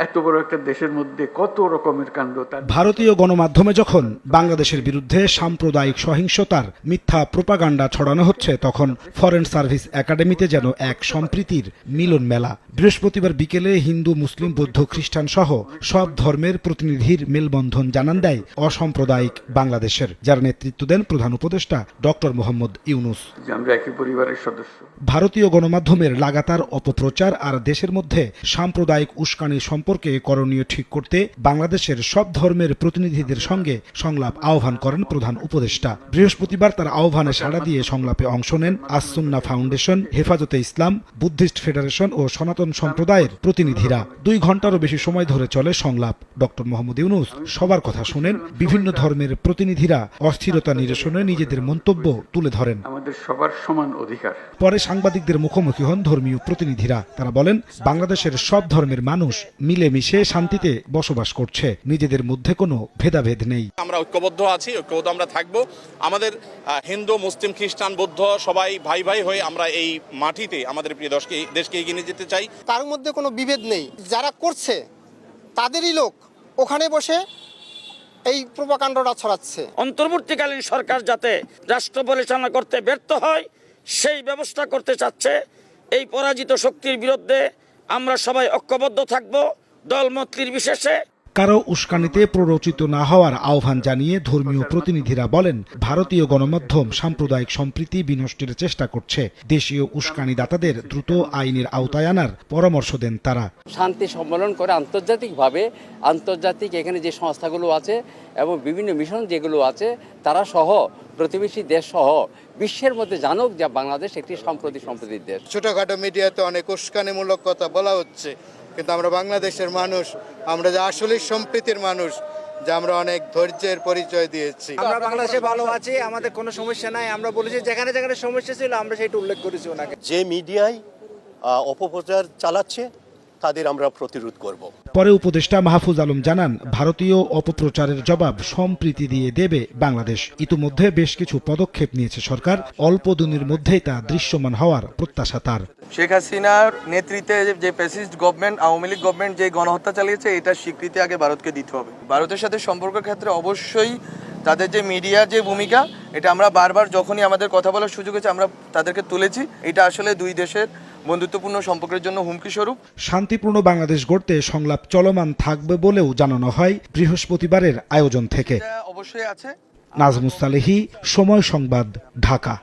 এত বড় একটা দেশের মধ্যে কত রকমের কাণ্ড। ভারতীয় গণমাধ্যমে যখন বাংলাদেশের বিরুদ্ধে সাম্প্রদায়িক সহিংসতার মিথ্যা প্রোপাগান্ডা ছড়ানো হচ্ছে, তখন ফরেন সার্ভিস একাডেমিতে যেন এক সম্প্রীতির মিলন মেলা। বৃহস্পতিবার বিকেলে হিন্দু, মুসলিম, বৌদ্ধ, খ্রিস্টান সহ সব ধর্মের প্রতিনিধির মেলবন্ধন জানান দেয় অসাম্প্রদায়িক বাংলাদেশের, যার নেতৃত্ব দেন প্রধান উপদেষ্টা ডক্টর মোহাম্মদ ইউনূস। আমরা একই পরিবারের সদস্য। ভারতীয় গণমাধ্যমের লাগাতার অপপ্রচার আর দেশের মধ্যে সাম্প্রদায়িক উস্কানি সম্পর্কে করণীয় ঠিক করতে বাংলাদেশের সব ধর্মের প্রতিনিধিদের সঙ্গে সংলাপ আহ্বান করেন প্রধান উপদেষ্টা। বৃহস্পতিবার তার আহ্বানে সাড়া দিয়ে সংলাপে অংশ নেন আস-সুন্নাহ ফাউন্ডেশন, হেফাজতে ইসলাম, বুদ্ধিস্ট ফেডারেশন ও সনাতন সম্প্রদায়ের প্রতিনিধিরা। 2 ঘন্টারও বেশি সময় ধরে চলে সংলাপ। ডক্টর মোহাম্মদ ইউনূস সবার কথা শুনেন। বিভিন্ন ধর্মের প্রতিনিধিরা অস্থিরতা নিরসনে নিজেদের মন্তব্য তুলে ধরেন। আমাদের সবার সমান অধিকার। পরে সাংবাদিকদের মুখোমুখি হন ধর্মীয় প্রতিনিধিরা। তারা বলেন, বাংলাদেশের সব ধর্মের মানুষ মিলেমিশে শান্তিতে বসবাস করছে, নিজেদের মধ্যে কোনো ভেদাভেদ নেই। আমরা ঐক্যবদ্ধ আছি, ঐক্যবদ্ধ আমরা থাকবো। আমাদের হিন্দু, মুসলিম, খ্রিস্টান, বৌদ্ধ সবাই ভাই ভাই হয়ে আমরা এই মাটিতে আমাদের প্রিয় দেশকে এগিয়ে নিয়ে যেতে চাই। তার মধ্যে কোনো বিভেদ নেই। যারা করছে তাদেরই লোক ওখানে বসে এই প্রোপাগান্ডাটা ছড়াচ্ছে। অন্তর্বর্তীকালীন সরকার যাতে রাষ্ট্র পরিচালনা করতে ব্যর্থ হয় সেই ব্যবস্থা করতে চাচ্ছে। এই পরাজিত শক্তির বিরুদ্ধে আমরা সবাই ঐক্যবদ্ধ থাকব, দলমত নির্বিশেষে। কারো উস্কানিতে প্ররোচিত না হওয়ার আহ্বান জানিয়ে ধর্মীয় প্রতিনিধিরা বলেন, ভারতীয় গণমাধ্যম সাম্প্রদায়িক সম্প্রীতি বিনষ্টের চেষ্টা করছে। দেশীয় উস্কানিদাতাদের দ্রুত আইনের আওতায় আনার পরামর্শ দেন তারা। শান্তি সম্মেলন করে আন্তর্জাতিক এখানে যে সংস্থাগুলো আছে এবং বিভিন্ন মিশন যেগুলো আছে তারা সহ প্রতিবেশী দেশ সহ বিশ্বের মধ্যে জানুক যে বাংলাদেশ একটি সম্প্রতির দেশ। ছোটখাটো মিডিয়াতে অনেক উস্কানিমূলক কথা বলা হচ্ছে, কিন্তু আমরা বাংলাদেশের মানুষ, আমরা যে আসলে সম্প্রীতির মানুষ, যে আমরা অনেক ধৈর্যের পরিচয় দিয়েছি। আমরা বাংলাদেশে ভালো আছি, আমাদের কোনো সমস্যা নাই। আমরা বলেছি যেখানে যেখানে সমস্যা ছিল আমরা সেটা উল্লেখ করেছি ওনাকে। যে মিডিয়ায় অপপ্রচার চালাচ্ছে তাদের আমরা প্রতিরোধ করব। পরে উপদেষ্টা মাহফুজ আলম জানান, ভারতীয় অপপ্রচারের জবাব সম্প্রীতি দিয়ে দেবে বাংলাদেশ। ইতিমধ্যে বেশ কিছু পদক্ষেপ নিয়েছে সরকার। অল্প দিনের মধ্যেই তা দৃশ্যমান হওয়ার প্রত্যাশা তার। শেখ হাসিনার নেতৃত্বে যে fascist government, Awami League government যে গণহত্যা চালিয়েছে, এটা স্বীকৃতি আগে ভারতকে দিতে হবে। ভারতের সাথে সম্পর্কের ক্ষেত্রে অবশ্যই তাদের যে মিডিয়ার যে ভূমিকা, এটা আমরা বারবার যখনই আমাদের কথা বলার সুযোগ হয়েছে আমরা তাদেরকে তুলেছি। এটা আসলে দুই দেশের বন্ধুত্বপূর্ণ সম্পর্কের জন্য হুমকি স্বরূপ। শান্তিপূর্ণ বাংলাদেশ গড়তে সংলাপ চলমান থাকবে বলেও জানানো হয় বৃহস্পতিবারের আয়োজন থেকে। অবশ্যই আছে। নাজমুস সালেহী, সময় সংবাদ, ঢাকা।